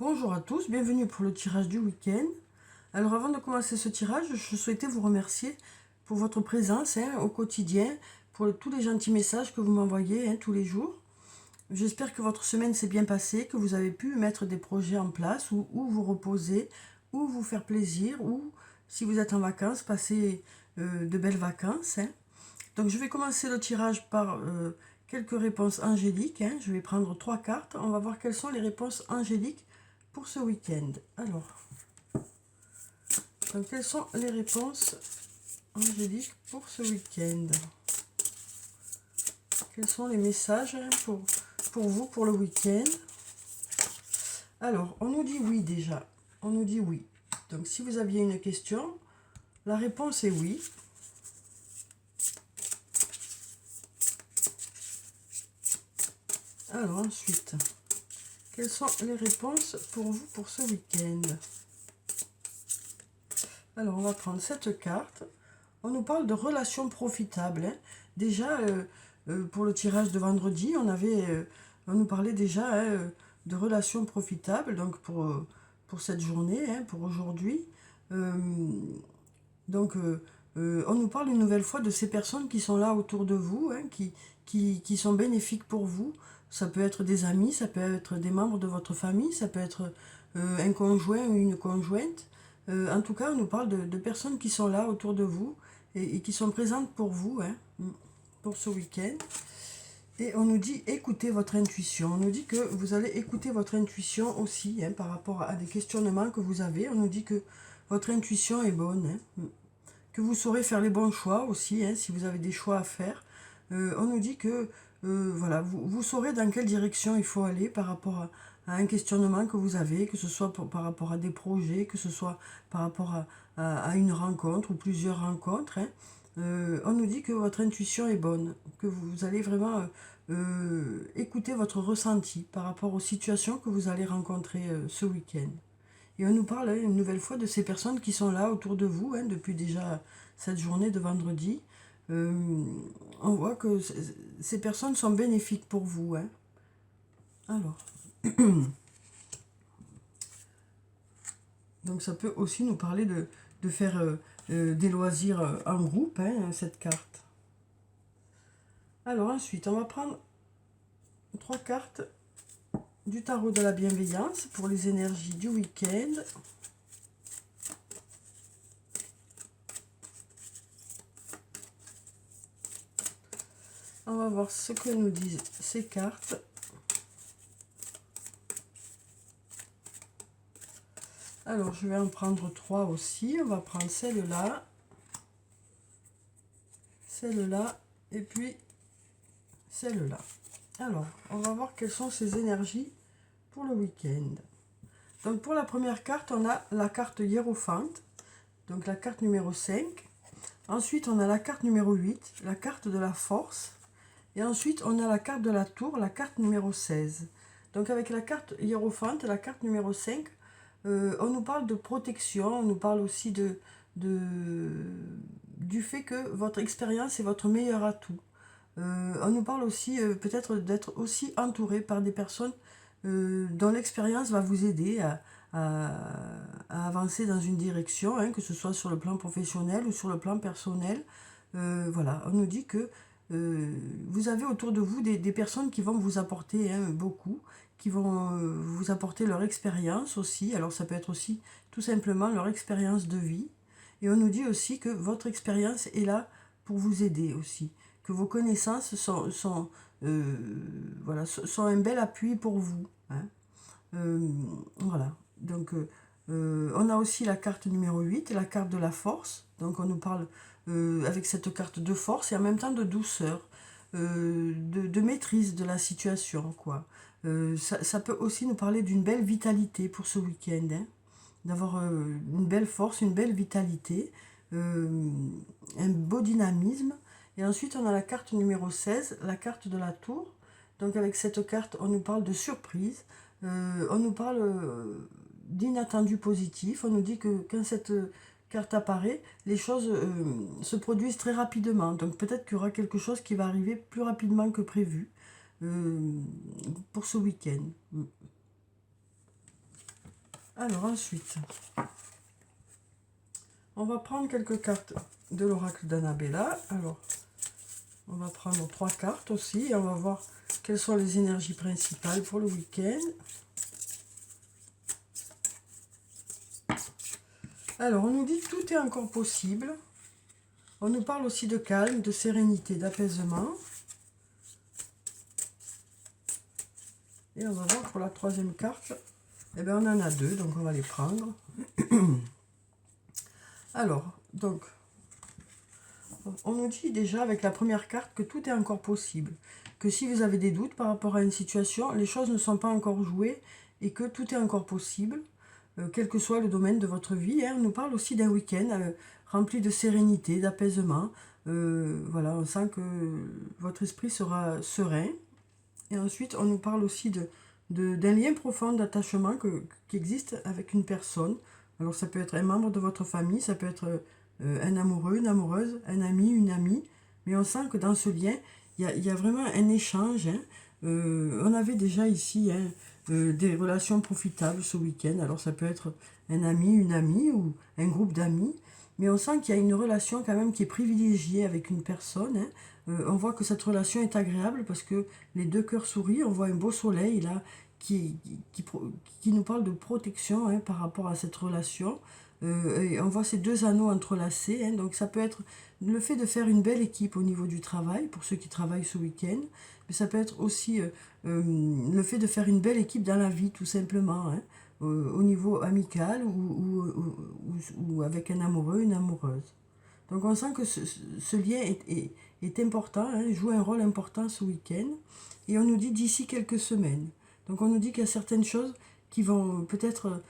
Bonjour à tous, bienvenue pour le tirage du week-end. Alors avant de commencer ce tirage, je souhaitais vous remercier pour votre présence au quotidien, pour tous les gentils messages que vous m'envoyez tous les jours. J'espère que votre semaine s'est bien passée, que vous avez pu mettre des projets en place ou vous reposer, ou vous faire plaisir, ou si vous êtes en vacances, passer de belles vacances. Donc je vais commencer le tirage par quelques réponses angéliques. Je vais prendre 3 cartes. On va voir quelles sont les réponses angéliques pour ce week-end. Alors, donc quelles sont les réponses angéliques pour ce week-end? Quels sont les messages pour vous pour le week-end? Alors, on nous dit oui déjà. On nous dit oui. Donc si vous aviez une question, la réponse est oui. Alors ensuite, quelles sont les réponses pour vous pour ce week-end? Alors on va prendre cette carte. On nous parle de relations profitables. Déjà, pour le tirage de vendredi, on nous parlait déjà de relations profitables, donc pour cette journée, pour aujourd'hui. Euh, on nous parle une nouvelle fois de ces personnes qui sont là autour de vous, qui sont bénéfiques pour vous. Ça peut être des amis, ça peut être des membres de votre famille, ça peut être un conjoint ou une conjointe. En tout cas, on nous parle de personnes qui sont là autour de vous et qui sont présentes pour vous, pour ce week-end. Et on nous dit écoutez votre intuition. On nous dit que vous allez écouter votre intuition aussi par rapport à des questionnements que vous avez. On nous dit que votre intuition est bonne, que vous saurez faire les bons choix aussi, si vous avez des choix à faire. On nous dit que voilà, vous saurez dans quelle direction il faut aller par rapport à un questionnement que vous avez, que ce soit par rapport à des projets, que ce soit par rapport à une rencontre ou plusieurs rencontres. On nous dit que votre intuition est bonne, que vous allez vraiment écouter votre ressenti par rapport aux situations que vous allez rencontrer ce week-end. Et on nous parle une nouvelle fois de ces personnes qui sont là autour de vous depuis déjà cette journée de vendredi. Euh, on voit que ces personnes sont bénéfiques pour vous. Alors, donc ça peut aussi nous parler de faire des loisirs en groupe, cette carte. Alors ensuite, on va prendre 3 cartes du tarot de la bienveillance pour les énergies du week-end. On va voir ce que nous disent ces cartes. Alors, je vais en prendre 3 aussi. On va prendre celle-là, celle-là, et puis celle-là. Alors, on va voir quelles sont ces énergies pour le week-end. Donc, pour la première carte, on a la carte hiérophante, donc la carte numéro 5. Ensuite, on a la carte numéro 8, la carte de la force. Et ensuite, on a la carte de la tour, la carte numéro 16. Donc, avec la carte hiérophante, la carte numéro 5, on nous parle de protection, on nous parle aussi du fait que votre expérience est votre meilleur atout. On nous parle aussi peut-être d'être aussi entouré par des personnes dont l'expérience va vous aider à avancer dans une direction, que ce soit sur le plan professionnel ou sur le plan personnel. Voilà, on nous dit que vous avez autour de vous des personnes qui vont vous apporter beaucoup, qui vont vous apporter leur expérience aussi. Alors ça peut être aussi tout simplement leur expérience de vie. Et on nous dit aussi que votre expérience est là pour vous aider aussi, que vos connaissances voilà, sont un bel appui pour vous. Voilà, donc on a aussi la carte numéro 8, la carte de la force. Donc on nous parle avec cette carte de force et en même temps de douceur, de maîtrise de la situation, quoi. Ça peut aussi nous parler d'une belle vitalité pour ce week-end, d'avoir une belle force, une belle vitalité, un beau dynamisme. Et ensuite, on a la carte numéro 16, la carte de la tour. Donc avec cette carte, on nous parle de surprise, on nous parle d'inattendu positif. On nous dit que quand cette carte apparaît, les choses se produisent très rapidement. Donc peut-être qu'il y aura quelque chose qui va arriver plus rapidement que prévu euh, pour ce week-end. Alors ensuite, on va prendre quelques cartes de l'oracle d'Annabella. Alors, on va prendre 3 cartes aussi et on va voir quelles sont les énergies principales pour le week-end. Alors, on nous dit que tout est encore possible. On nous parle aussi de calme, de sérénité, d'apaisement. Et on va voir pour la 3e carte. Eh bien, on en a 2, donc on va les prendre. Alors, donc, on nous dit déjà avec la première carte que tout est encore possible. Que si vous avez des doutes par rapport à une situation, les choses ne sont pas encore jouées et que tout est encore possible, quel que soit le domaine de votre vie. Hein. On nous parle aussi d'un week-end rempli de sérénité, d'apaisement. Voilà, on sent que votre esprit sera serein. Et ensuite, on nous parle aussi d'un lien profond d'attachement qui existe avec une personne. Alors, ça peut être un membre de votre famille, ça peut être un amoureux, une amoureuse, un ami, une amie. Mais on sent que dans ce lien, il y a vraiment un échange. Hein. On avait déjà ici des relations profitables ce week-end. Alors, ça peut être un ami, une amie ou un groupe d'amis. Mais on sent qu'il y a une relation quand même qui est privilégiée avec une personne. Hein. On voit que cette relation est agréable parce que les 2 cœurs sourient. On voit un beau soleil là qui, qui nous parle de protection hein, par rapport à cette relation. Et on voit ces 2 anneaux entrelacés. Hein. Donc ça peut être le fait de faire une belle équipe au niveau du travail pour ceux qui travaillent ce week-end. Mais ça peut être aussi le fait de faire une belle équipe dans la vie tout simplement. Hein. Au niveau amical ou avec un amoureux, une amoureuse. Donc on sent que ce lien est important, hein, joue un rôle important ce week-end. Et on nous dit d'ici quelques semaines. Donc on nous dit qu'il y a certaines choses qui vont peut-être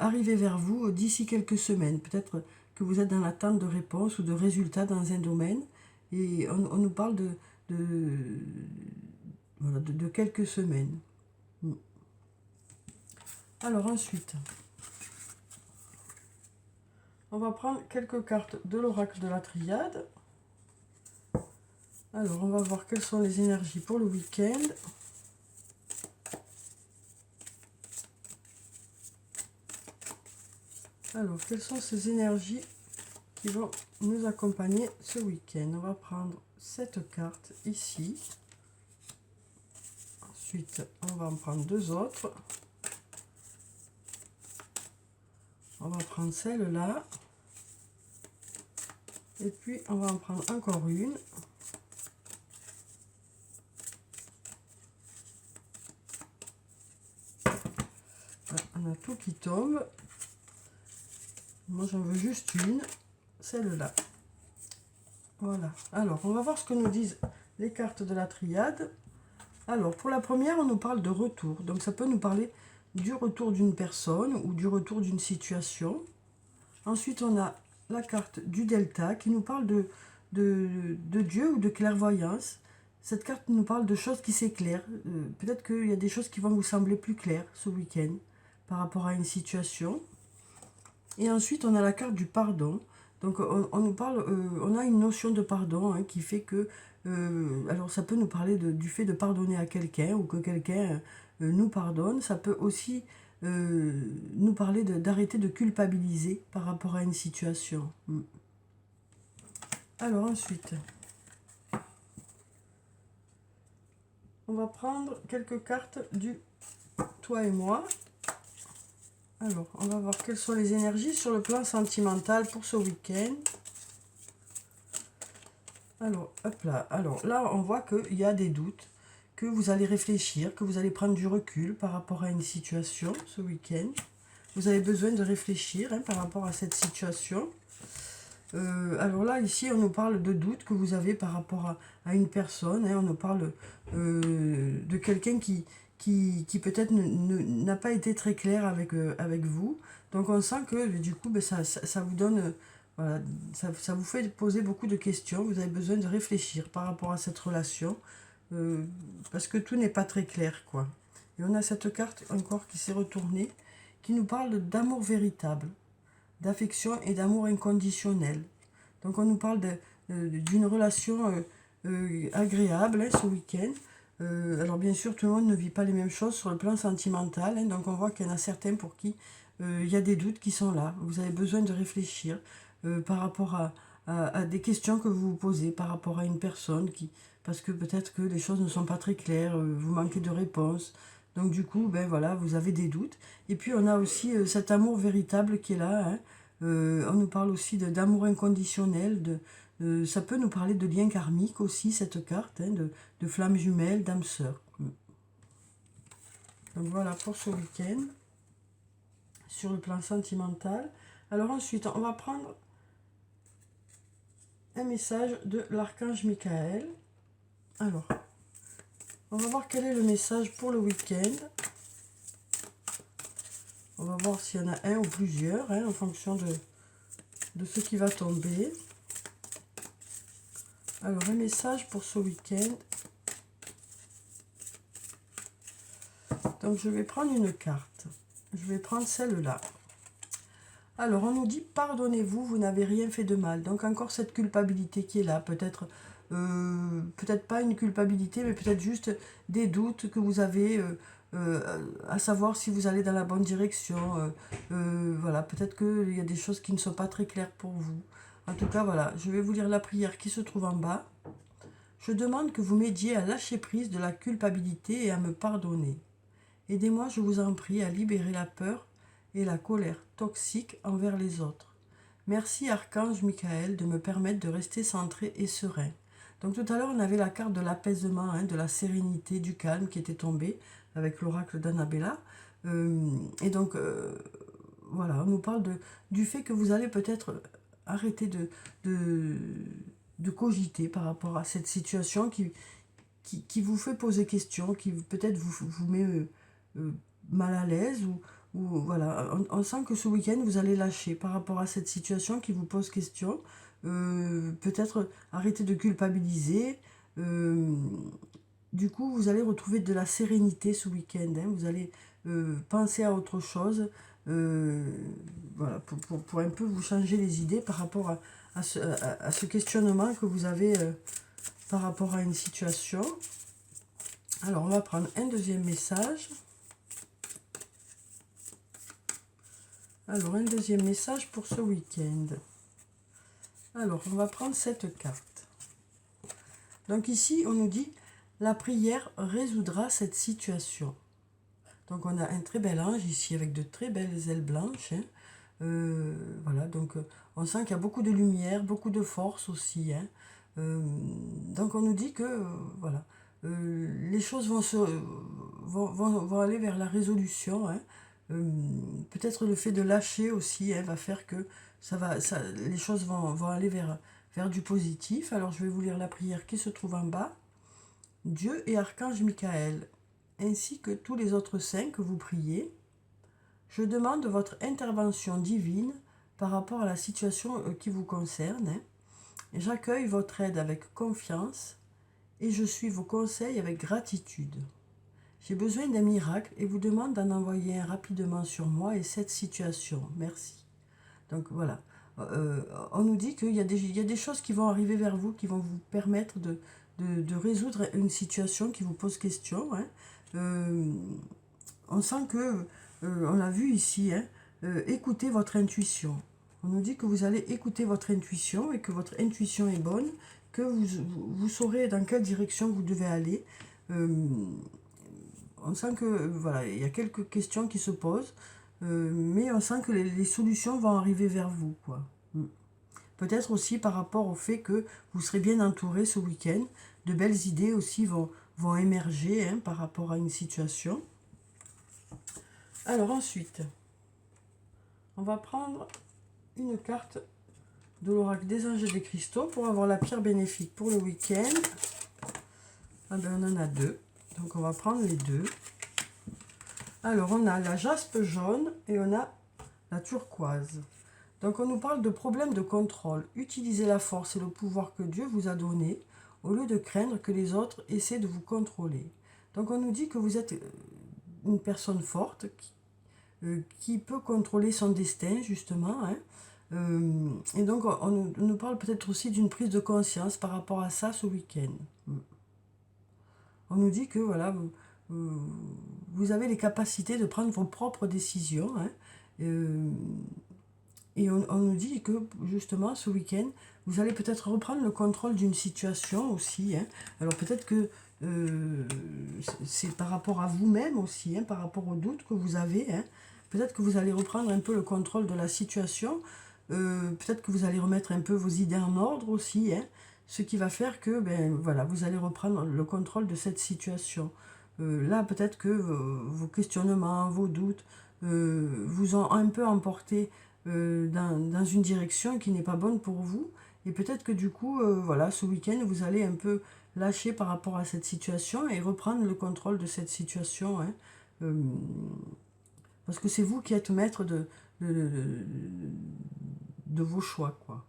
arriver vers vous d'ici quelques semaines. Peut-être que vous êtes dans l'attente de réponses ou de résultats dans un domaine. Et on nous parle voilà, de quelques semaines. Alors ensuite, on va prendre quelques cartes de l'oracle de la Triade. Alors, on va voir quelles sont les énergies pour le week-end. Alors, quelles sont ces énergies qui vont nous accompagner ce week-end? On va prendre cette carte ici. Ensuite, on va en prendre 2 autres. On va prendre celle-là. Et puis, on va en prendre encore une. On a tout qui tombe. Moi, j'en veux juste une. Celle-là. Voilà. Alors, on va voir ce que nous disent les cartes de la Triade. Alors, pour la première, on nous parle de retour. Donc, ça peut nous parler du retour d'une personne ou du retour d'une situation. Ensuite, on a la carte du Delta qui nous parle de Dieu ou de clairvoyance. Cette carte nous parle de choses qui s'éclairent. Peut-être qu'il y a des choses qui vont vous sembler plus claires ce week-end par rapport à une situation. Et ensuite, on a la carte du pardon. Donc, on nous parle, on a une notion de pardon hein, qui fait que, alors ça peut nous parler du fait de pardonner à quelqu'un ou que quelqu'un nous pardonne. Ça peut aussi nous parler d'arrêter de culpabiliser par rapport à une situation. Alors ensuite, on va prendre quelques cartes du toi et moi. Alors, on va voir quelles sont les énergies sur le plan sentimental pour ce week-end. Alors, hop là. Alors là, on voit qu'il y a des doutes, que vous allez réfléchir, que vous allez prendre du recul par rapport à une situation ce week-end. Vous avez besoin de réfléchir hein, par rapport à cette situation. Alors là, ici, on nous parle de doutes que vous avez par rapport à une personne. Hein, on nous parle de quelqu'un qui peut-être n'a pas été très clair avec vous. Donc on sent que du coup, ben, ça vous donne, voilà, ça vous fait poser beaucoup de questions. Vous avez besoin de réfléchir par rapport à cette relation. Parce que tout n'est pas très clair, quoi. Et on a cette carte encore qui s'est retournée, qui nous parle d'amour véritable, d'affection et d'amour inconditionnel. Donc on nous parle d'une relation agréable hein, ce week-end. Alors bien sûr, tout le monde ne vit pas les mêmes choses sur le plan sentimental, hein, donc on voit qu'il y en a certains pour qui il y a des doutes qui sont là. Vous avez besoin de réfléchir par rapport à des questions que vous vous posez, par rapport à une personne parce que peut-être que les choses ne sont pas très claires, vous manquez de réponses. Donc du coup, ben voilà, vous avez des doutes. Et puis on a aussi cet amour véritable qui est là, hein. On nous parle aussi d'amour inconditionnel, ça peut nous parler de lien karmique aussi, cette carte, hein, de flammes jumelles, d'âmes sœurs. Donc voilà pour ce week-end, sur le plan sentimental. Alors ensuite, on va prendre un message de l'archange Michael. Alors, on va voir quel est le message pour le week-end. On va voir s'il y en a un ou plusieurs, hein, en fonction de ce qui va tomber. Alors, un message pour ce week-end. Donc, je vais prendre une carte. Je vais prendre celle-là. Alors, on nous dit, pardonnez-vous, vous n'avez rien fait de mal. Donc, encore cette culpabilité qui est là. Peut-être pas une culpabilité, mais peut-être juste des doutes que vous avez, à savoir si vous allez dans la bonne direction. Voilà, peut-être qu'il y a des choses qui ne sont pas très claires pour vous. En tout cas, voilà, je vais vous lire la prière qui se trouve en bas. Je demande que vous m'aidiez à lâcher prise de la culpabilité et à me pardonner. Aidez-moi, je vous en prie, à libérer la peur et la colère toxique envers les autres. Merci, Archange Michael, de me permettre de rester centré et serein. Donc tout à l'heure, on avait la carte de l'apaisement, hein, de la sérénité, du calme qui était tombée avec l'oracle d'Annabella. Et donc, voilà, on nous parle du fait que vous allez peut-être arrêter de cogiter par rapport à cette situation qui vous fait poser question, qui peut-être vous met mal à l'aise voilà, on sent que ce week-end vous allez lâcher par rapport à cette situation qui vous pose question, peut-être arrêter de culpabiliser, du coup vous allez retrouver de la sérénité ce week-end, hein, vous allez penser à autre chose, voilà, pour un peu vous changer les idées par rapport à ce questionnement que vous avez par rapport à une situation. Alors on va prendre un deuxième message. Alors, un deuxième message pour ce week-end. Alors, on va prendre cette carte. Donc ici, on nous dit, la prière résoudra cette situation. Donc, on a un très bel ange ici, avec de très belles ailes blanches, hein. Voilà, donc on sent qu'il y a beaucoup de lumière, beaucoup de force aussi, hein. Donc, on nous dit que, voilà, les choses vont aller vers la résolution, hein. Peut-être le fait de lâcher aussi, hein, va faire que les choses vont aller vers du positif. Alors je vais vous lire la prière qui se trouve en bas. Dieu et Archange Michael, ainsi que tous les autres saints que vous priez, je demande votre intervention divine par rapport à la situation qui vous concerne, hein. J'accueille votre aide avec confiance et je suis vos conseils avec gratitude. J'ai besoin d'un miracle et vous demande d'en envoyer un rapidement sur moi et cette situation. Merci. Donc voilà. On nous dit qu'il y a des choses qui vont arriver vers vous, qui vont vous permettre de résoudre une situation qui vous pose question, hein. On sent que, on l'a vu ici, hein, écoutez votre intuition. On nous dit que vous allez écouter votre intuition et que votre intuition est bonne, que vous saurez dans quelle direction vous devez aller. On sent que, voilà, il y a quelques questions qui se posent, mais on sent que les solutions vont arriver vers vous, quoi. Peut-être aussi par rapport au fait que vous serez bien entouré ce week-end, de belles idées aussi vont émerger, hein, par rapport à une situation. Alors ensuite, on va prendre une carte de l'oracle des anges et des cristaux pour avoir la pierre bénéfique pour le week-end. Ah ben, on en a deux. Donc on va prendre les deux. Alors on a la jaspe jaune et on a la turquoise. Donc on nous parle de problèmes de contrôle. Utilisez la force et le pouvoir que Dieu vous a donné au lieu de craindre que les autres essaient de vous contrôler. Donc on nous dit que vous êtes une personne forte qui peut contrôler son destin justement, hein. Et donc on nous parle peut-être aussi d'une prise de conscience par rapport à ça ce week-end. On nous dit que voilà, vous avez les capacités de prendre vos propres décisions. Hein. Euh, et on nous dit que justement ce week-end, vous allez peut-être reprendre le contrôle d'une situation aussi. Hein. Alors peut-être que euh, c'est par rapport à vous-même aussi, hein, par rapport aux doutes que vous avez. Hein. Peut-être que vous allez reprendre un peu le contrôle de la situation. Peut-être que vous allez remettre un peu vos idées en ordre aussi. Hein. Ce qui va faire que ben, voilà, vous allez reprendre le contrôle de cette situation. Là, peut-être que vos questionnements, vos doutes vous ont un peu emporté dans une direction qui n'est pas bonne pour vous. Et peut-être que du coup, voilà, ce week-end, vous allez un peu lâcher par rapport à cette situation et reprendre le contrôle de cette situation. Hein. Euh, parce que c'est vous qui êtes maître de vos choix, quoi.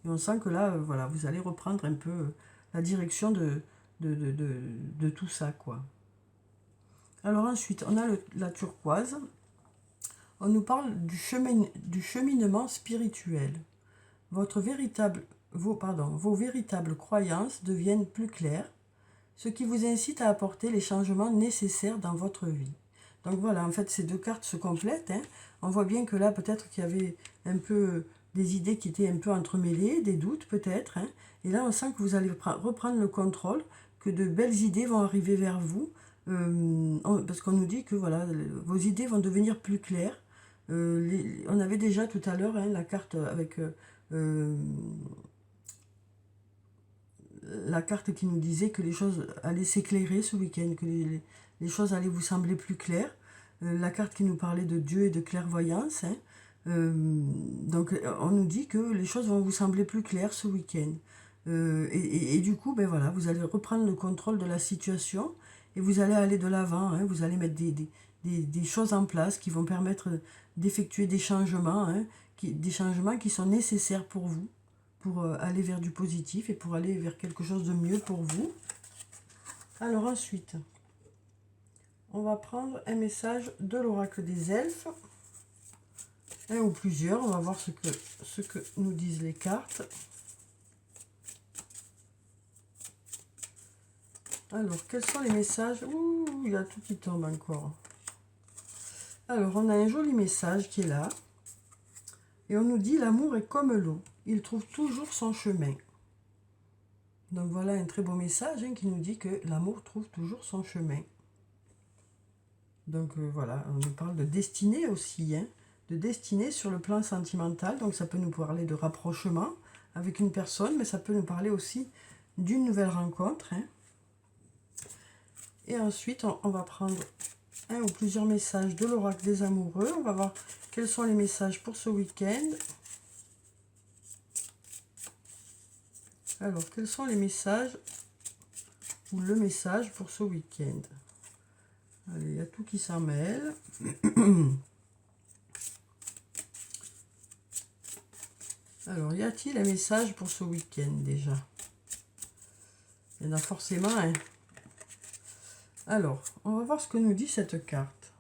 Et on sent que là, voilà, vous allez reprendre un peu la direction de tout ça, quoi. Alors ensuite, on a la turquoise. On nous parle du cheminement spirituel. Vos véritables croyances deviennent plus claires, ce qui vous incite à apporter les changements nécessaires dans votre vie. Donc voilà, en fait, ces deux cartes se complètent. Hein. On voit bien que là, peut-être qu'il y avait un peu des idées qui étaient un peu entremêlées, des doutes peut-être. Hein. Et là, on sent que vous allez reprendre le contrôle, que de belles idées vont arriver vers vous, parce qu'on nous dit que voilà, vos idées vont devenir plus claires. On avait déjà tout à l'heure hein, la carte avec la carte qui nous disait que les choses allaient s'éclairer ce week-end, que les choses allaient vous sembler plus claires. La carte qui nous parlait de Dieu et de clairvoyance. Hein. Donc on nous dit que les choses vont vous sembler plus claires ce week-end. Et du coup, ben voilà, vous allez reprendre le contrôle de la situation et vous allez aller de l'avant. Hein. Vous allez mettre des choses en place qui vont permettre d'effectuer des changements, hein, des changements qui sont nécessaires pour vous, pour aller vers du positif et pour aller vers quelque chose de mieux pour vous. Alors ensuite, on va prendre un message de l'oracle des elfes, un ou plusieurs, on va voir ce que nous disent les cartes. Alors, quels sont les messages? Ouh, il y a tout qui tombe encore. Alors, on a un joli message qui est là. Et on nous dit, l'amour est comme l'eau. Il trouve toujours son chemin. Donc voilà un très beau message hein, qui nous dit que l'amour trouve toujours son chemin. Donc voilà, on nous parle de destinée aussi, hein, de destinée sur le plan sentimental. Donc ça peut nous parler de rapprochement avec une personne, mais ça peut nous parler aussi d'une nouvelle rencontre. Hein. Et ensuite, on va prendre un ou plusieurs messages de l'oracle des amoureux. On va voir quels sont les messages pour ce week-end. Alors, quels sont les messages ou le message pour ce week-end? Allez, il y a tout qui s'en mêle. Alors, y a-t-il un message pour ce week-end déjà? Il y en a forcément un. Alors, on va voir ce que nous dit cette carte.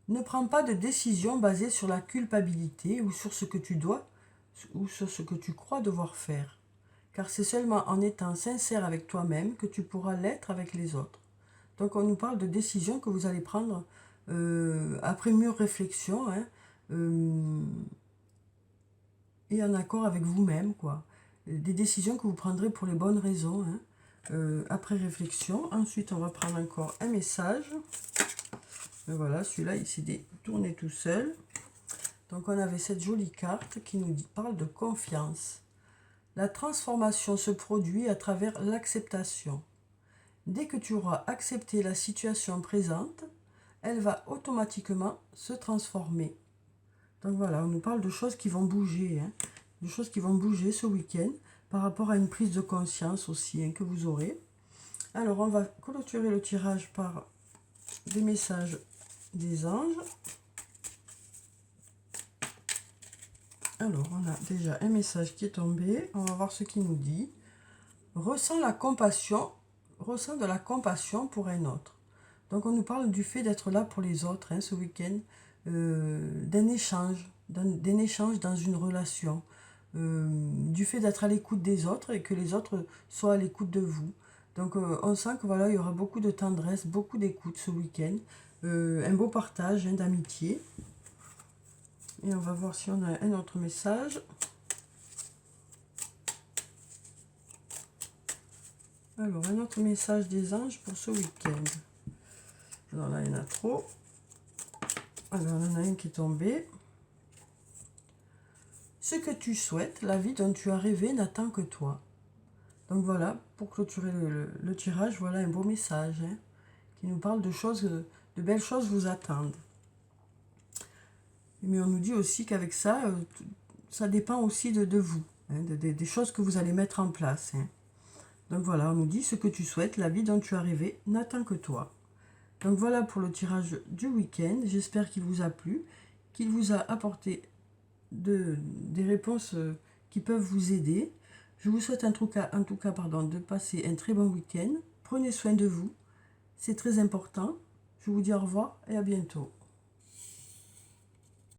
Ne prends pas de décision basée sur la culpabilité ou sur ce que tu dois ou sur ce que tu crois devoir faire, car c'est seulement en étant sincère avec toi-même que tu pourras l'être avec les autres. Donc on nous parle de décisions que vous allez prendre après mûre réflexion hein, et en accord avec vous-même, quoi. Des décisions que vous prendrez pour les bonnes raisons, hein, après réflexion. Ensuite, on va prendre encore un message. Et voilà, celui-là, il s'est détourné tout seul. Donc on avait cette jolie carte qui nous parle de confiance. La transformation se produit à travers l'acceptation. Dès que tu auras accepté la situation présente, elle va automatiquement se transformer. Donc voilà, on nous parle de choses qui vont bouger, hein, de choses qui vont bouger ce week-end par rapport à une prise de conscience aussi hein, que vous aurez. Alors on va clôturer le tirage par des messages des anges. Alors, on a déjà un message qui est tombé. On va voir ce qu'il nous dit. Ressens de la compassion pour un autre. Donc, on nous parle du fait d'être là pour les autres hein, ce week-end, d'un échange dans une relation. du fait d'être à l'écoute des autres et que les autres soient à l'écoute de vous. Donc on sent que voilà, il y aura beaucoup de tendresse, beaucoup d'écoute ce week-end, un beau partage, hein, d'amitié. Et on va voir si on a un autre message. Alors, un autre message des anges pour ce week-end. Alors là, il y en a trop. Alors, il y en a un qui est tombé. Ce que tu souhaites, la vie dont tu as rêvé n'attend que toi. Donc voilà, pour clôturer le tirage, voilà un beau message, hein, qui nous parle de choses, de belles choses vous attendent. Mais on nous dit aussi qu'avec ça, ça dépend aussi de vous, hein, des choses que vous allez mettre en place. Hein. Donc voilà, on nous dit ce que tu souhaites, la vie dont tu as rêvé n'attend que toi. Donc voilà pour le tirage du week-end. J'espère qu'il vous a plu, qu'il vous a apporté des réponses qui peuvent vous aider. Je vous souhaite en tout cas, de passer un très bon week-end. Prenez soin de vous, c'est très important. Je vous dis au revoir et à bientôt.